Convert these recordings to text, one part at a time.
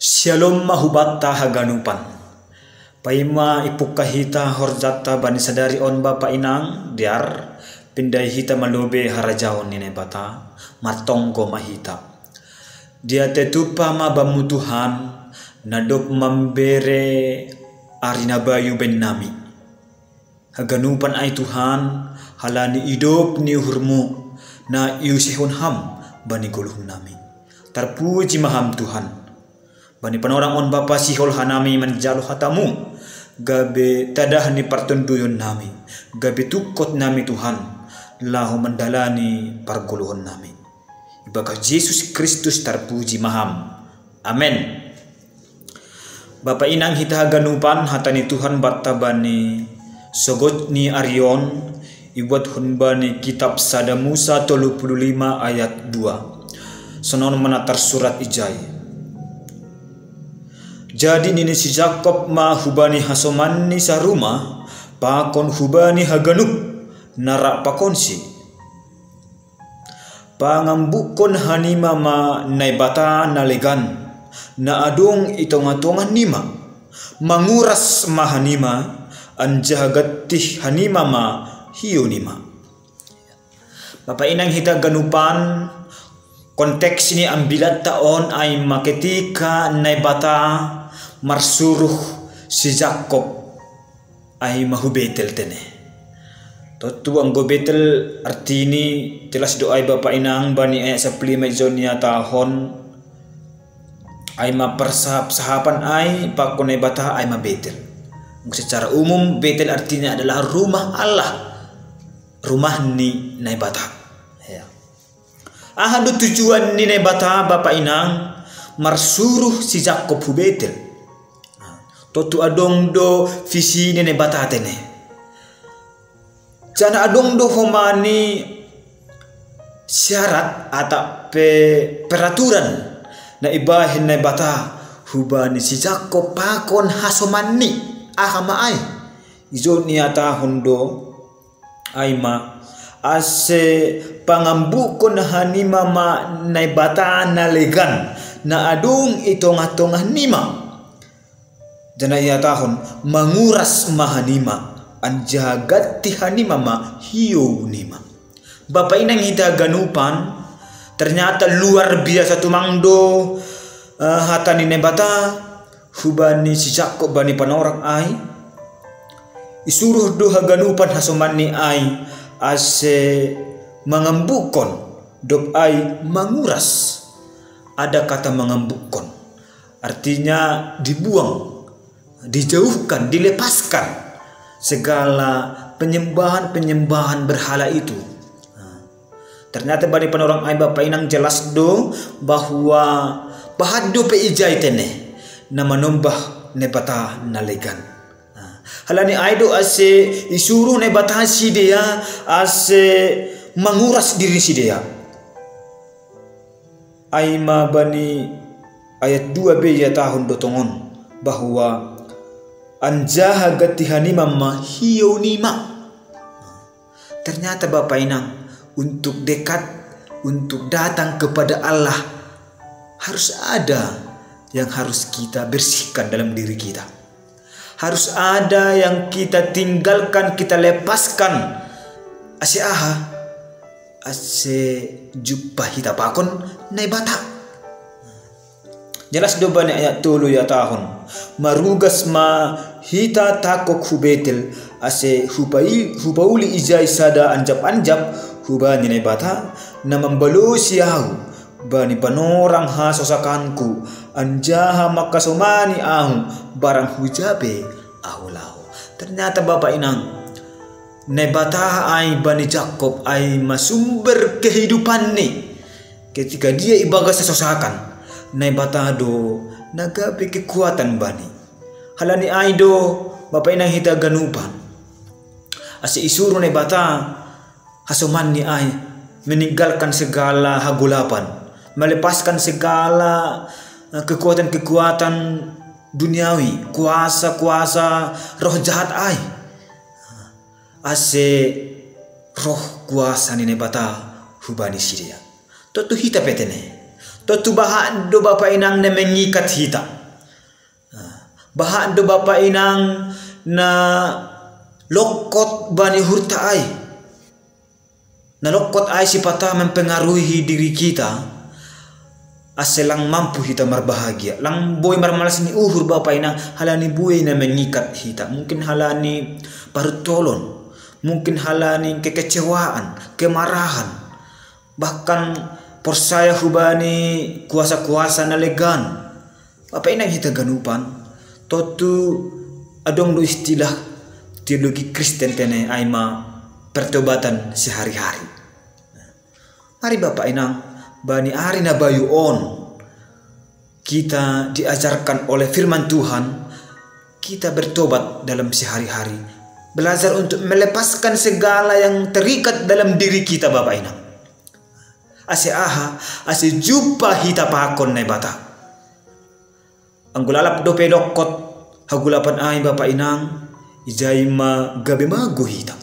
Shalom mahubatta haganupan. Paima ipukka hita horjata bani sadari on bapa inang diar pindai hita malobe harajaon nine bata martonggo mahita. Dia tetupa ma bamu Tuhan nadop mambere arina bayu ben nami. Haganupan ay Tuhan halani idop ni uhurmu na iusihon ham bani guluhun nami. Terpuji maham Tuhan. Bani panorang on bapa sihol hanami manjalo hatamu. Gabe tadah ni partunduyun nami. Gabe tukot nami Tuhan. Lahu mendalani parguluhon nami. Ibakah Yesus Kristus terpuji maham. Amin. Bapa inang hita ganupan hatani Tuhan batabani sogot ni Arion. Ibuat hunbani kitab Sada Musa 35 ayat 2. Sonon menatar surat Ijai. Jadi nini si Jakob ma hubani hasomani saruma pakon hubani haganup narak pakonsi pangambukon hanima ma naibata nalegan na adong itongatongan nima manguras ma hanima anjahagatih hanima ma hiyo nima. Bapak inang hita ganupan konteks ini ambilat taon ay maketika naibata marsuruh si Jakob ay mahubetel tene. Totu ang gobetel artini telas doay bapa inang bani ay sa plima zonia tahon ay mapersahapan ay pakunay bata ay mabetel. Secara umum betel artinya adalah rumah Allah, rumah ni naibata. Ya. Ahadu tujuan ni naibata bapa inang marsuruh si Jakob hubetel. Totu adong do visi nene batatene. Jana adong do homani syarat atau peraturan na ibahin na bata hubani si Jakob pakon hasomani ahama ay izo niata hondo ay ma ase pangambukon hanima ma na bata na legan na adong itong-atong nima. Jana ia tahun menguras mahanima anjagat tihanima ma hiyo nima. Bapak inang hita ganupan ternyata luar biasa tumangdo hatani nebata hubani si Jakob bani panorang ay isuruh do haganupan hasomani ay ase mengembukon dop ay menguras. Ada kata mengembukon artinya dibuang, dijauhkan, dilepaskan segala penyembahan berhala itu. Ternyata bani panorang ay bapa inang jelas do bahwa pahado pe ijay tene na manombah nebata nalegan. Halani ay do ase isuru nebata si dia ase menguras diri si dia. Ay bani ayat 2b ya tahun dotongon bahwa anjaha gatihanima mahiyo nima. Ternyata Bapak inang untuk dekat, untuk datang kepada Allah harus ada yang harus kita bersihkan dalam diri kita. Harus ada yang kita tinggalkan, kita lepaskan. Ase aha, ase jubah hita pakon naibata. Jelas doba ni ayat 3 ya tahun. Marugas ma hita takok hubetel ase hubauli ijai sada anjap hubani nebata na membalo siyahu bani panorang ha sosakanku anjaha makasomani ahu barang hujabe ahulahu. Ternyata Bapak inang nebata ay bani Jakob ay masumber kehidupan ni ketika dia ibaga sesosakan. Naibata do nagabi kekuatan bani. Halani ay do Bapak inang hita ganupan. Ase isuru naibata hasoman ni ay meninggalkan segala hagulapan, melepaskan segala kekuatan-kekuatan duniawi, kuasa-kuasa roh jahat ay. Ase roh kuasa ni naibata hubani sidia. Totu hita petene. Totu baha do Bapa inang na mengikat hita. Baha do Bapa inang na lokot bani hurta ay. Na lokot ay sipata mempengaruhi diri kita. Aselang mampu hita marbahagia. Lang boy marmalas ni uhur Bapa inang halani buhay na mengikat hita. Mungkin halani parutolon. Mungkin halani kekecewaan, kemarahan. Bahkan persaya hubani kuasa-kuasa na legan. Bapa inang hita ganupan. Totu adong do istilah teologi Kristen tene aima pertobatan sehari-hari. Mari Bapa inang bani ari na bayu on kita diajarkan oleh firman Tuhan, kita bertobat dalam sehari-hari, belajar untuk melepaskan segala yang terikat dalam diri kita Bapa inang. Ase jumpa hita pakon na bata. Anggulalap do pedokot hagulapan ay Bapa inang ijay gabi mago hita.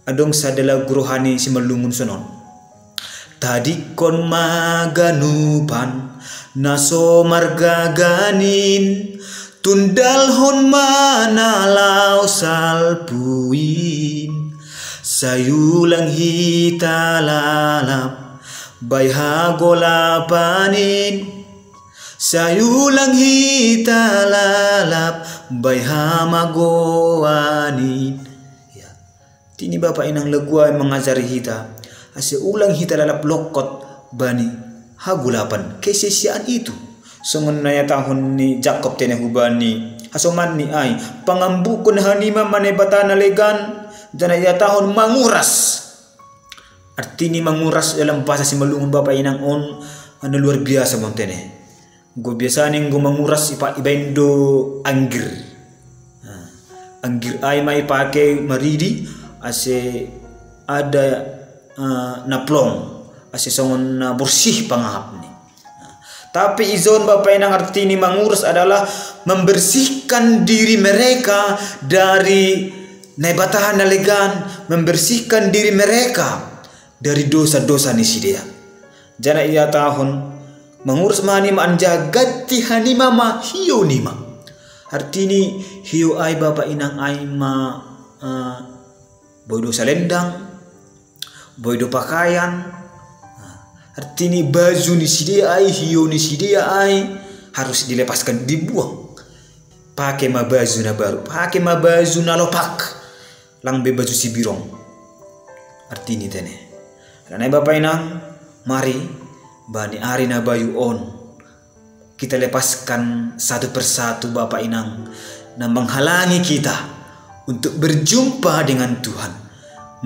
Adong sa dala guruhani si malungun sonon. Tadi kon maganupan naso margaganin tundal hon manalaw salpuin sayulang hita lalap bayhagolapanin sayulang hita lalap bayhamagoanin. Ya. Tini Bapa inang laguay mengajari hita. Ase ulang hita lalap lokot bani hagulapan kesesiaan itu. Songon naya tahun ni Jacob tene hubani hasoman ni ay pangambukon hanima manebata na legan dan ya tahun manguras. Arti ni manguras dalam bahasa si malungun Bapa inang on ano luar biasa montene. Go biasa ning go manguras ibaindo anggir. Anggir ay may pakai maridi ase ada naplong ase songon na bersih pangahap ni. Tapi izon Bapa inang arti ni mengurus adalah membersihkan diri mereka dari nebatahan nalegan, membersihkan diri mereka dari dosa-dosa ni sidia. Jana ia tahun mengurus manima anjagati hanima ma hiyo nima. Arti ni hiyo ay Bapa inang ay ma boy dosa lendang, boy do pakaian. Arti ni baju ni sidia ay, hiyo ni sidia ay harus dilepaskan, dibuang. Pakai ma baju na baru, pakai ma baju na lopak, lang be baju si birong. Arti ni tene. Karena Bapa inang, mari bani ari na bayu on. Kita lepaskan satu persatu Bapa inang na menghalangi kita untuk berjumpa dengan Tuhan.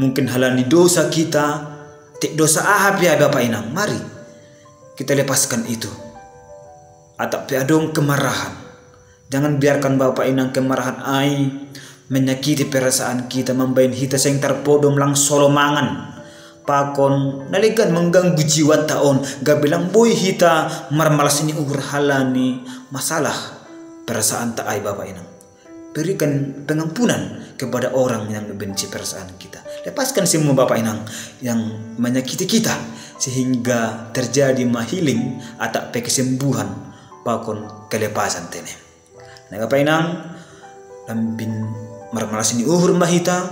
Mungkin halani dosa kita, tik dosa ahab ya Bapa inang. Mari kita lepaskan itu. Atau piadong kemarahan. Jangan biarkan Bapa inang kemarahan ai menyakiti perasaan kita, membain hita sing terpodom lang solomangan. Pakon naligan mengganggu jiwa taon, gabilang boy hita marmalas ini ugur halani masalah perasaan ta ai Bapa inang. Berikan pengampunan kepada orang yang membenci perasaan kita. Lepaskan semua Bapa inang yang menyakiti kita sehingga terjadi healing atau kesembuhan pakon kelepasan tene. Nah Bapa inang lambin marmalas ini uhur mahita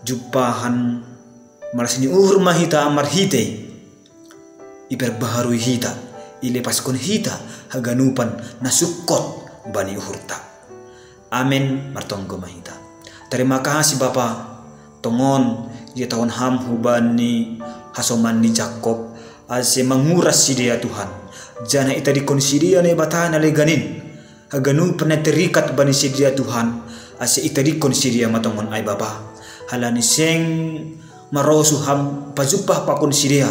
jupahan malas ini uhur mahita marhite iberbaharui hita ilepaskon hita haganupan nasukot bani uhurta. Amin martonggo mahita. Terima kasih Bapa. Tongon dia tahun ham hubani hasoman ni Jacob ase menguras si dia Tuhan. Jana ita dikonsidia ne batana leganin. Haganu pernah terikat bani si dia Tuhan ase ita dikonsidia matongon ay Bapa. Halani seng marosu ham pazupah pakon si dia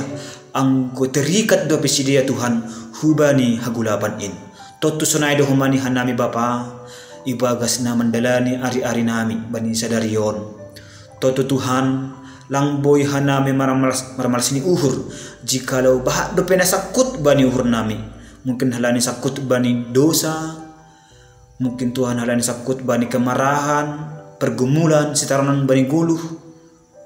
anggo terikat do si dia Tuhan hubani hagulapan in. Totu sunay do humani hanami Bapa. Ibagas na mandalani ari-ari nami bani sadarion. Toto Tuhan lang boy hanami maramalas ni uhur jikalau bahat do pena sakut bani uhur nami. Mungkin halani sakut bani dosa, mungkin Tuhan halani sakut bani kemarahan, pergumulan, sitaranan bani guluh.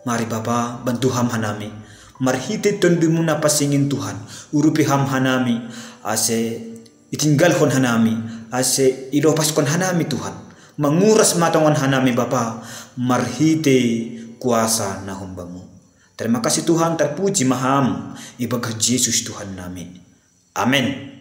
Mari Bapa bantu ham hanami marhite tondumuna pasingin Tuhan, urupi ham hanami, ase itinggalkon hanami, ase ilopaskon hanami Tuhan, menguras matongon hanami Bapa, marhite kuasa nahumbamu. Terima kasih Tuhan, terpuji maham, ibadah Yesus Tuhan nami. Amin.